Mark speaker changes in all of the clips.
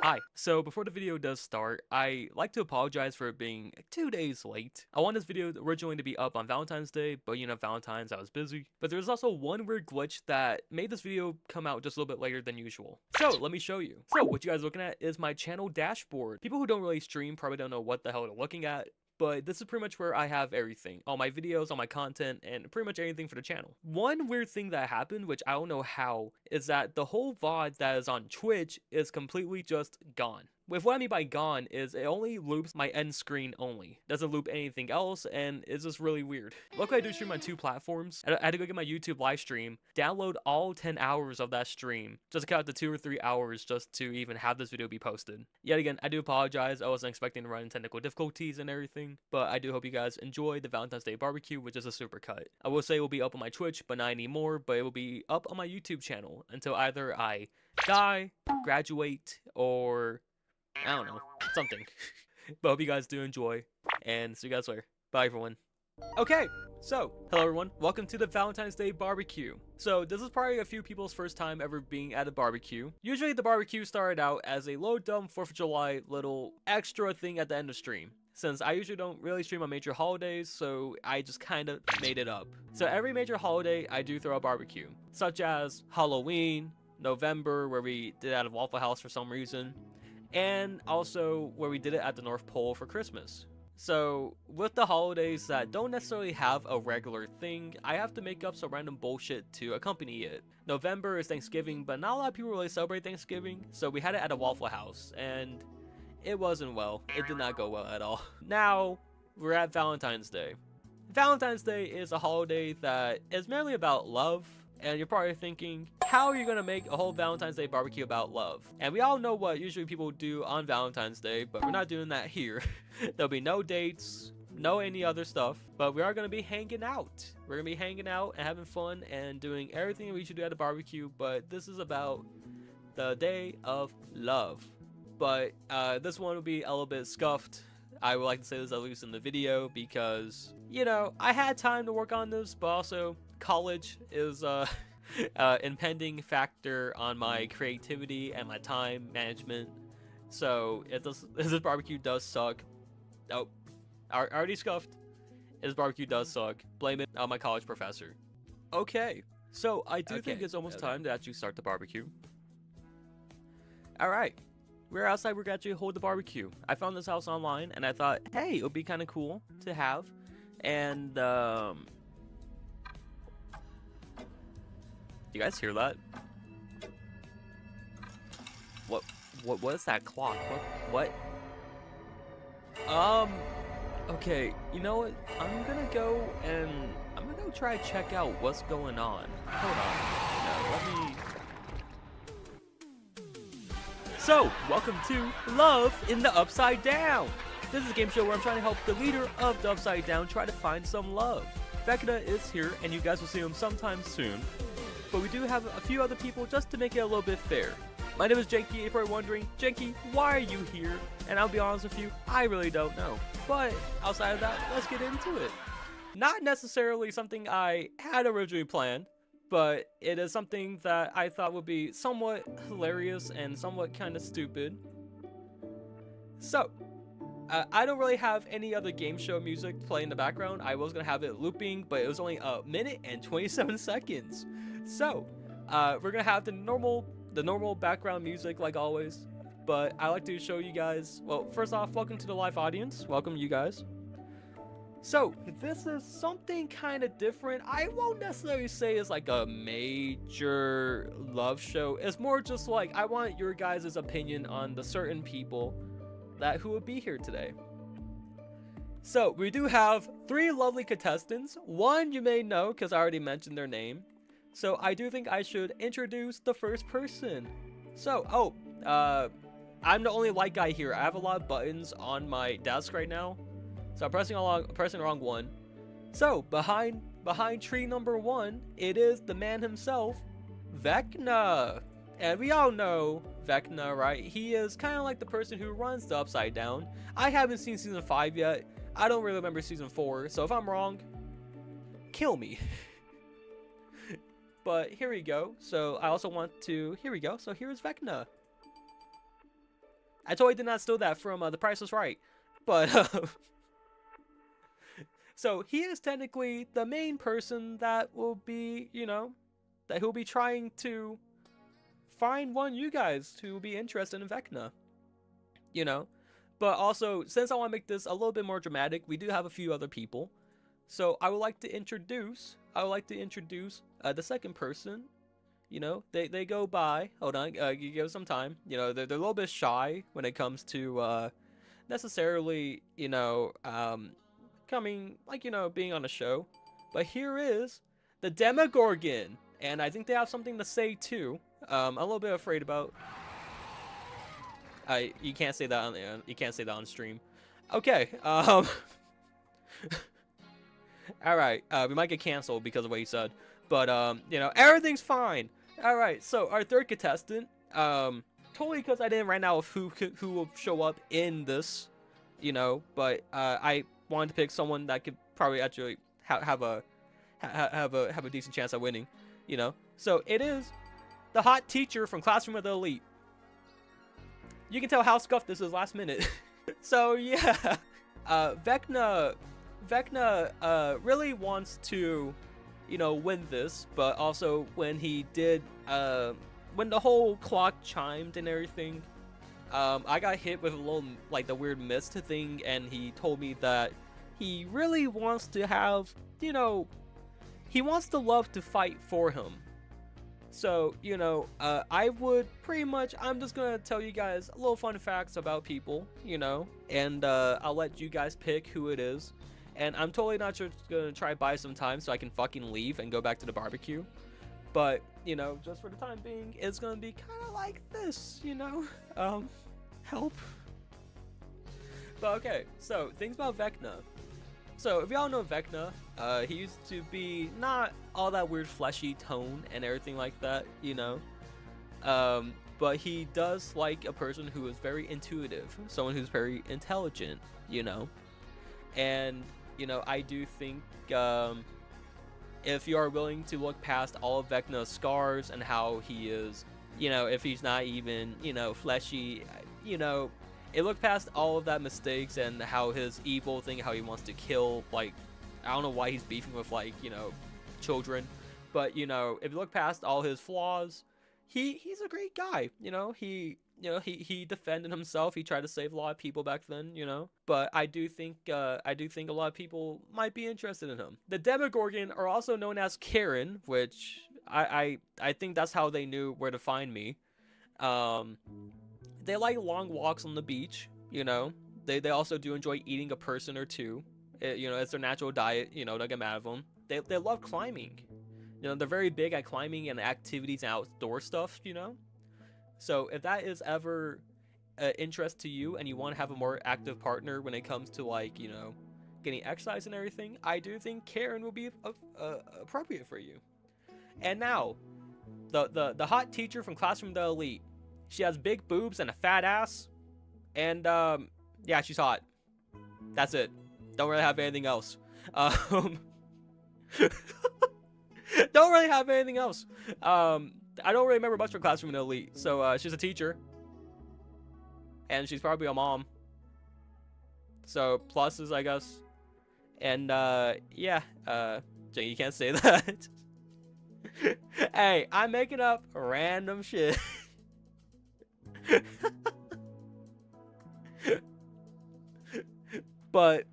Speaker 1: Hi. So, before the video does start, I like to apologize for it being 2 days late. I wanted this video originally to be up on Valentine's Day, but Valentine's, I was busy. But there's also one weird glitch that made this video come out just a little bit later than usual. So, let me show you. So, what you guys are looking at is my channel dashboard. People who don't really stream probably don't know what the hell they're looking at, but this is pretty much where I have everything. All my videos, all my content, and pretty much anything for the channel. One weird thing that happened, which I don't know how, is that the whole VOD that is on Twitch is completely just gone. With what I mean by gone is it only loops my end screen only. Doesn't loop anything else, and it's just really weird. Luckily I do stream on 2 platforms. I had to go get my YouTube live stream, download all 10 hours of that stream, just to cut out to 2 or 3 hours just to even have this video be posted. Yet again, I do apologize. I wasn't expecting to run into technical difficulties and everything, but I do hope you guys enjoy the Valentine's Day barbecue, which is a super cut. I will say it will be up on my Twitch, but not anymore, but it will be up on my YouTube channel until either I die, graduate, or I don't know, something. But hope you guys do enjoy, and see you guys later. Bye, everyone. Okay, so, hello everyone, welcome to the Valentine's Day barbecue. So, this is probably a few people's first time ever being at a barbecue. Usually the barbecue started out as a low dumb 4th of July little extra thing at the end of stream. Since I usually don't really stream on major holidays, so I just kind of made it up. So every major holiday, I do throw a barbecue. Such as Halloween, November, where we did it at a Waffle House for some reason, and also where we did it at the North Pole for Christmas. So, with the holidays that don't necessarily have a regular thing, I have to make up some random bullshit to accompany it. November is Thanksgiving, but not a lot of people really celebrate Thanksgiving, so we had it at a Waffle House, and it wasn't well. It did not go well at all. Now, we're at Valentine's Day. Valentine's Day is a holiday that is mainly about love, and you're probably thinking, how are you going to make a whole Valentine's Day barbecue about love? And we all know what usually people do on Valentine's Day, but we're not doing that here. There'll be no dates, no any other stuff, but we are going to be hanging out. We're going to be hanging out and having fun and doing everything we should do at a barbecue, but this is about the day of love. But this one will be a little bit scuffed. I would like to say this at least in the video because, I had time to work on this, but also college is impending factor on my creativity and my time management. So if this barbecue does suck, oh, I already scuffed. This barbecue does suck. Blame it on my college professor. Okay, so I do think it's almost time to actually start the barbecue. All right. We're outside, we're gonna actually hold the barbecue. I found this house online and I thought, hey, it would be kind of cool to have. And you guys hear that? What is that clock? What? Okay, you know what? I'm gonna go try to check out what's going on. Hold on. Let me. So, welcome to Love in the Upside Down. This is a game show where I'm trying to help the leader of the Upside Down try to find some love. Vecna is here, and you guys will see him sometime soon. But we do have a few other people just to make it a little bit fair. My name is Janky. If you're wondering, Janky, why are you here? And I'll be honest with you, I really don't know. But outside of that, let's get into it. Not necessarily something I had originally planned, but it is something that I thought would be somewhat hilarious and somewhat kind of stupid. So, I don't really have any other game show music play in the background. I was going to have it looping, but it was only a minute and 27 seconds. So, we're going to have the normal background music like always. But I like to show you guys, well, first off, welcome to the live audience. Welcome you guys. So, this is something kind of different. I won't necessarily say it's like a major love show. It's more just like, I want your guys' opinion on the certain people who will be here today. So, we do have 3 lovely contestants. One you may know, because I already mentioned their name. So, I do think I should introduce the first person. So, I'm the only light guy here. I have a lot of buttons on my desk right now. So I'm pressing the wrong one. So behind tree number 1, it is the man himself, Vecna. And we all know Vecna, right? He is kind of like the person who runs the Upside Down. I haven't seen season 5 yet. I don't really remember season 4. So if I'm wrong, kill me. But here we go. So I also want to, here we go. So here's Vecna. I totally did not steal that from The Price is Right. But, so he is technically the main person that will be, you know, that he'll be trying to find one of you guys who will be interested in Vecna, you know. But also, since I want to make this a little bit more dramatic, we do have a few other people. So I would like to introduce the second person. You know, they go by. Hold on, you give some time. You know, they're a little bit shy when it comes to necessarily, you know, coming, like, you know, being on a show. But here is the Demogorgon, and I think they have something to say too. I'm a little bit afraid about. You can't say that on stream. Okay. All right. We might get canceled because of what he said, but you know, everything's fine. All right. So our third contestant, totally because I didn't write out who will show up in this, you know, but I wanted to pick someone that could probably actually have a decent chance at winning, you know. So it is the hot teacher from Classroom of the Elite. You can tell how scuffed this is last minute. So yeah, Vecna really wants to, you know, win this, but also when he did, when the whole clock chimed and everything, I got hit with a little, like, the weird mist thing, and he told me that he really wants to have, you know, he wants the love to fight for him. So, you know, I would pretty much, I'm just gonna tell you guys a little fun facts about people, you know, and I'll let you guys pick who it is. And I'm totally not just gonna try to buy some time so I can fucking leave and go back to the barbecue. But, you know, just for the time being, it's gonna be kind of like this, you know, help. But okay, so things about Vecna. So if y'all know Vecna, he used to be not all that weird fleshy tone and everything like that, you know. But he does like a person who is very intuitive, someone who's very intelligent, you know. And, you know, I do think if you are willing to look past all of Vecna's scars and how he is, you know, if he's not even, you know, fleshy, you know, it looked past all of that mistakes and how his evil thing, how he wants to kill, like, I don't know why he's beefing with, like, you know, children, but, you know, if you look past all his flaws, he's a great guy, you know. He defended himself. He tried to save a lot of people back then, you know. But I do think a lot of people might be interested in him. The Demogorgon are also known as Karen, which I think that's how they knew where to find me. They like long walks on the beach, you know. They also do enjoy eating a person or two. You know, it's their natural diet, you know, don't get mad at them. They love climbing. You know, they're very big at climbing and activities and outdoor stuff, you know. So if that is ever interest to you and you want to have a more active partner when it comes to, like, you know, getting exercise and everything, I do think Karen will be appropriate for you. And now, the hot teacher from Classroom of the Elite. She has big boobs and a fat ass. And, yeah, she's hot. That's it. Don't really have anything else. Don't really have anything else. I don't really remember much from Classroom of the Elite. So, she's a teacher. And she's probably a mom. So, pluses, I guess. And, yeah. Jay, you can't say that. Hey, I'm making up random shit. But,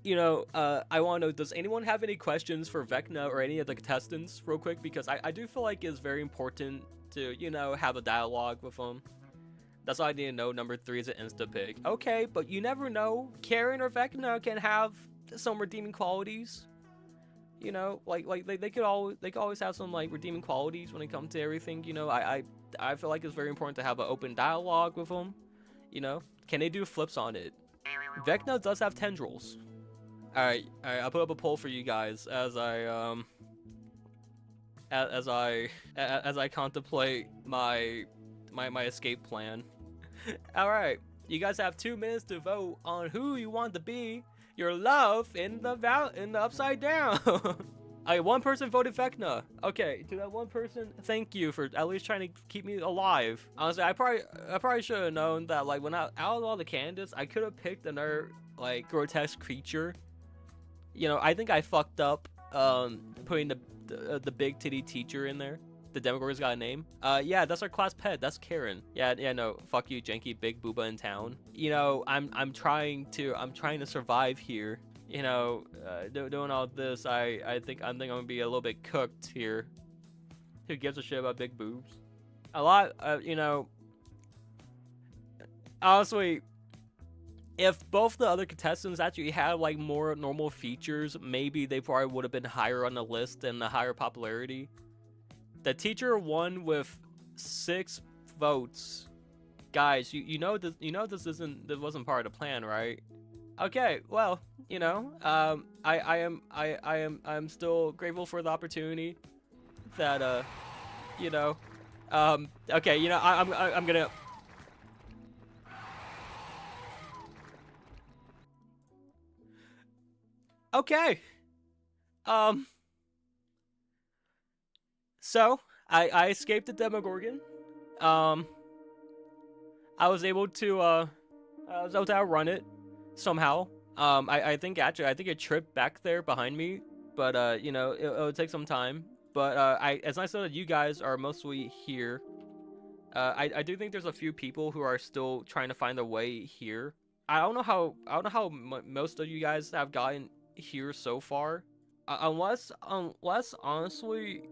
Speaker 1: you know, I want to know, does anyone have any questions for Vecna or any of the contestants real quick? Because I do feel like it's very important to, you know, have a dialogue with them. That's all I need to know. Number 3 is an insta pick. Okay, but you never know. Karen or Vecna can have some redeeming qualities. You know, like they could always have some, like, redeeming qualities when it comes to everything. You know, I feel like it's very important to have an open dialogue with them. You know, can they do flips on it? Vecna does have tendrils. All right, I'll put up a poll for you guys as I contemplate my escape plan. All right, you guys have 2 minutes to vote on who you want to be your love in the Upside Down. One person voted Vecna. Okay, to that one person, thank you for at least trying to keep me alive. Honestly, I probably should have known that, like, when out of all the candidates, I could have picked another, like, grotesque creature. You know, I think I fucked up putting the big titty teacher in there. The Demogorgon's got a name. Yeah, that's our class pet. That's Karen. Yeah, no, fuck you, janky big booba in town. You know, I'm trying to survive here. You know, doing all this, I think I'm gonna be a little bit cooked here. Who gives a shit about big boobs? A lot, you know. Honestly, if both the other contestants actually had like more normal features, maybe they probably would have been higher on the list and the higher popularity. The teacher won with 6 votes. Guys, you know this wasn't part of the plan, right? Okay, well, you know, I'm still grateful for the opportunity that you know, okay, you know, I'm gonna. Okay. So I escaped the Demogorgon. I was able to outrun it somehow. I think it tripped back there behind me, but you know, it'll take some time. But as I said, you guys are mostly here. I do think there's a few people who are still trying to find their way here. I don't know how most of you guys have gotten here so far, unless honestly,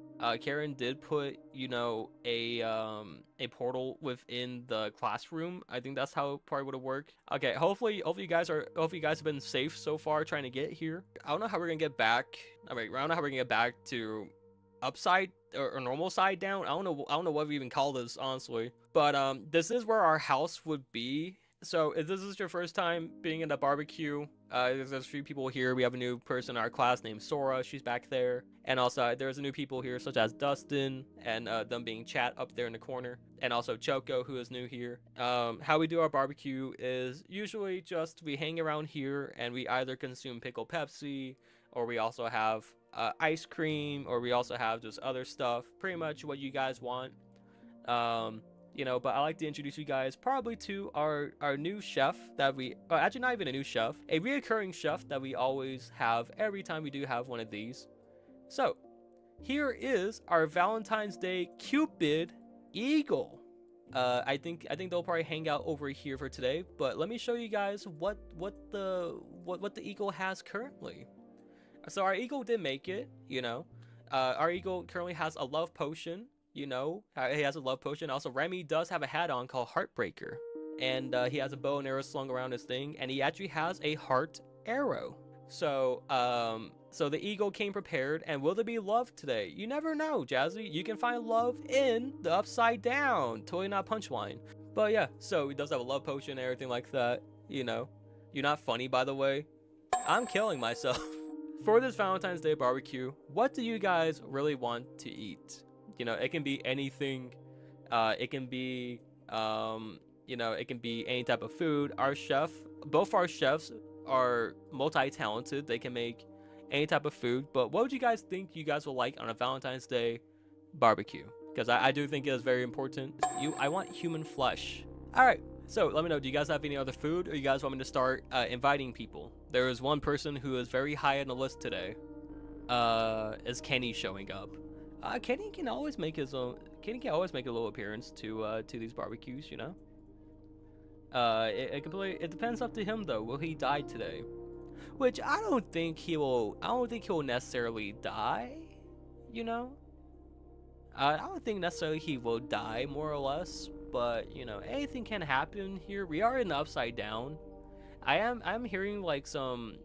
Speaker 1: Karen did put, you know, a portal within the classroom. I think that's how it probably would have worked. Okay, hopefully you guys have been safe so far trying to get here. I don't know how we're gonna get back. I don't know how we're gonna get back to upside or normal side down. I don't know what we even call this, honestly. But this is where our house would be. So if this is your first time being in a barbecue, there's a few people here. We have a new person in our class named Sora. She's back there. And also there's a new people here such as Dustin and them being chat up there in the corner. And also Choco, who is new here. How we do our barbecue is usually just we hang around here and we either consume pickle Pepsi, or we also have ice cream, or we also have just other stuff. Pretty much what you guys want. You know, but I like to introduce you guys probably to our new chef that we, actually not even a new chef, a reoccurring chef that we always have every time we do have one of these. So here is our Valentine's Day Cupid Eagle. I think they'll probably hang out over here for today, but let me show you guys what the eagle has currently. So our eagle did make it, you know. Our eagle currently has a love potion. You know, he has a love potion. Also, Remy does have a hat on called Heartbreaker. And he has a bow and arrow slung around his thing. And he actually has a heart arrow. So, so the eagle came prepared. And will there be love today? You never know, Jazzy. You can find love in the upside down. Totally not punchline. But yeah, so he does have a love potion and everything like that. You know, you're not funny, by the way. I'm killing myself. For this Valentine's Day barbecue, what do you guys really want to eat? You know, it can be anything. It can be, you know, it can be any type of food. Both our chefs are multi-talented. They can make any type of food. But what would you guys think you guys will like on a Valentine's Day barbecue? Because I do think it is very important. I want human flesh. All right. So let me know, do you guys have any other food, or you guys want me to start inviting people? There is one person who is very high on the list today. Is Kenny showing up? Kenny can always make a little appearance to these barbecues, you know. It depends up to him though. Will he die today? Which I don't think he will. I don't think he'll necessarily die. You know. I don't think necessarily he will die, more or less. But you know, anything can happen here. We are in the upside down. I'm hearing like some.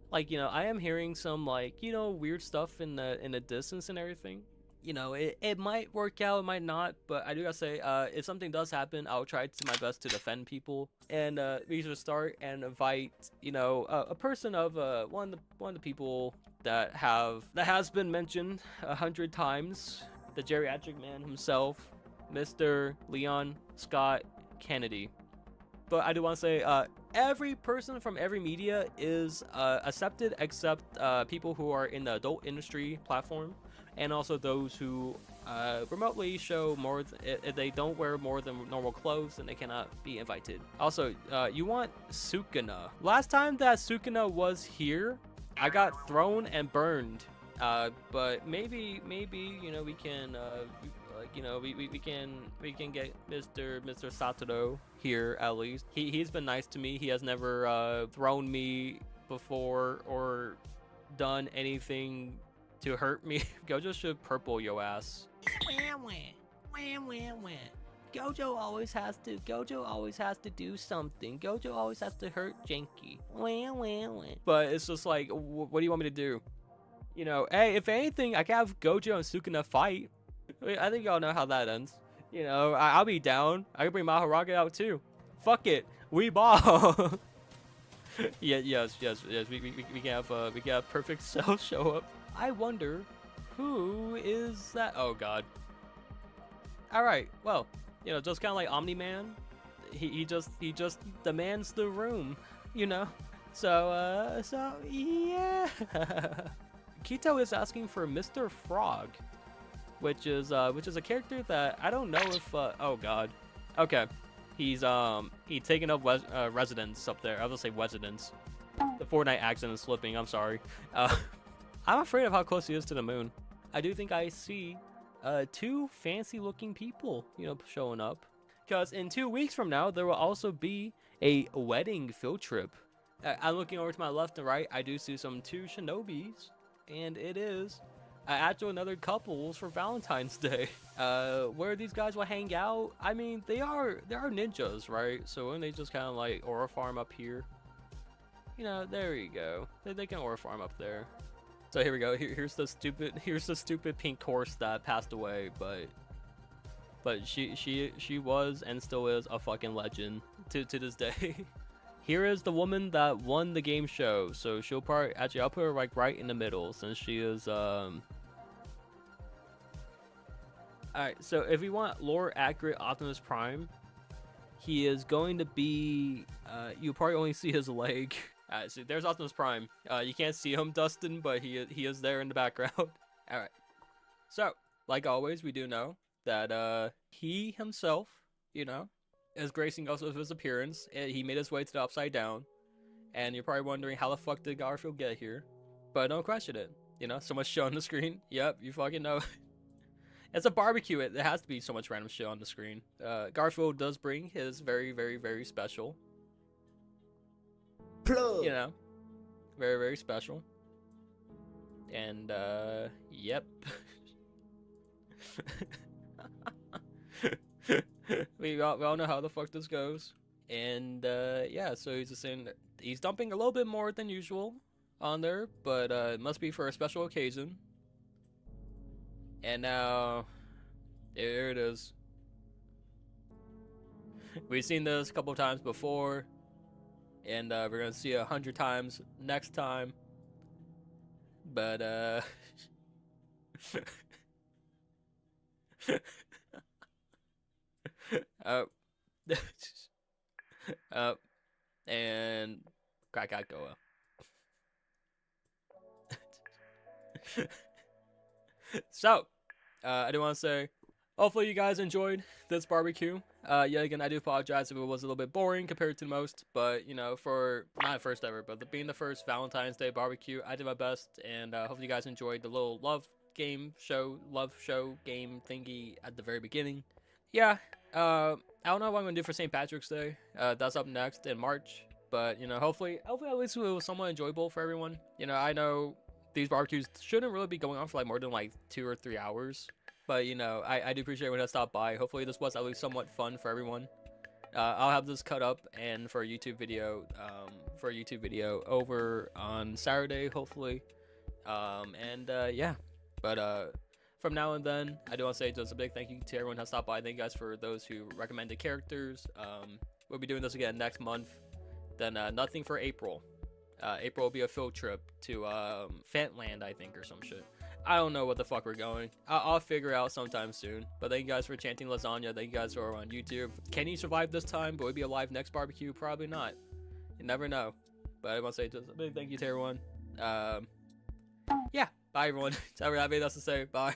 Speaker 1: Like, you know, I am hearing some, like, you know, weird stuff in the distance and everything. You know, it might work out, it might not, but I do gotta say, if something does happen, I'll try to my best to defend people. And we should start and invite, you know, a person of one of the people that has been mentioned 100 times, the geriatric man himself, Mr. Leon Scott Kennedy. But I do want to say, every person from every media is accepted except people who are in the adult industry platform, and also those who remotely show more. If they don't wear more than normal clothes, then they cannot be invited. Also, you want Sukuna. Last time that Sukuna was here, I got thrown and burned. But maybe you know we can like you know we can get Mr. Satoru here at least. He's been nice to me. He has never thrown me before or done anything to hurt me. Gojo should purple your ass. Gojo always has to do something. Gojo always has to hurt Genki. But it's just like, what do you want me to do? You know, hey, if anything, I can have Gojo and Sukuna fight. I think y'all know how that ends. You know, I'll be down. I can bring Mahoraga out too. Fuck it, we ball. Yes. We can have Perfect Cell show up. I wonder who is that? Oh god. All right. Well, you know, just kind of like Omni-Man. He just demands the room. You know. So yeah. Kito is asking for Mr. Frog, which is a character that I don't know if oh god. Okay. He's taking up residence up there. I was gonna say residence. The Fortnite accent is slipping. I'm sorry. I'm afraid of how close he is to the moon. I do think I see two fancy looking people, you know, showing up. Because in 2 weeks from now, there will also be a wedding field trip. I'm looking over to my left and right. I do see two shinobis, and it is actually another couples for Valentine's Day. Where these guys will hang out. I mean, they are ninjas, right? So when they just kind of like aura farm up here, you know, there you go. They can aura farm up there. So here we go. Here's the stupid pink horse that passed away, but she was and still is a fucking legend to this day. Here is the woman that won the game show, so she'll probably actually I'll put her like right in the middle since she is Alright, so if we want lore accurate Optimus Prime, he is going to be you'll probably only see his leg. Alright, so there's Optimus Prime. You can't see him, Dustin, but he is there in the background. Alright. So, like always, we do know that he himself, you know, is gracing us with his appearance. He made his way to the Upside Down. And you're probably wondering how the fuck did Garfield get here? But don't question it. You know, so much shit on the screen. Yep, you fucking know. It's a barbecue. There has to be so much random shit on the screen. Garfield does bring his very, very, very special. You know, very, very special. And, yep. we all know how the fuck this goes. And, yeah, so he's just saying he's dumping a little bit more than usual on there, but, it must be for a special occasion. And now, here it is. We've seen this a couple times before. And we're gonna see 100 times next time. But and Krakatoa. So, I do want to say, hopefully you guys enjoyed this barbecue. Yet again, I do apologize if it was a little bit boring compared to most, but, you know, for not first ever, but being the first Valentine's Day barbecue, I did my best, and hopefully you guys enjoyed the little love show game thingy at the very beginning. Yeah, I don't know what I'm gonna do for St. Patrick's Day. That's up next in March, but, you know, hopefully at least it was somewhat enjoyable for everyone. You know, I know these barbecues shouldn't really be going on for like more than like 2 or 3 hours. But, you know, I do appreciate when I stopped by. Hopefully this was at least somewhat fun for everyone. I'll have this cut up and for a YouTube video, over on Saturday, hopefully. Yeah. But from now and then, I do want to say just a big thank you to everyone who has stopped by. Thank you guys for those who recommended characters. We'll be doing this again next month. Then nothing for April. April will be a field trip to Fantland, I think, or some shit. I don't know what the fuck we're going. I'll figure out sometime soon. But thank you guys for chanting lasagna. Thank you guys who are on YouTube. Can you survive this time? Will we be alive next barbecue? Probably not. You never know. But I want to say just a big thank you to everyone. Yeah. Bye everyone. Tell me what else to say. Bye.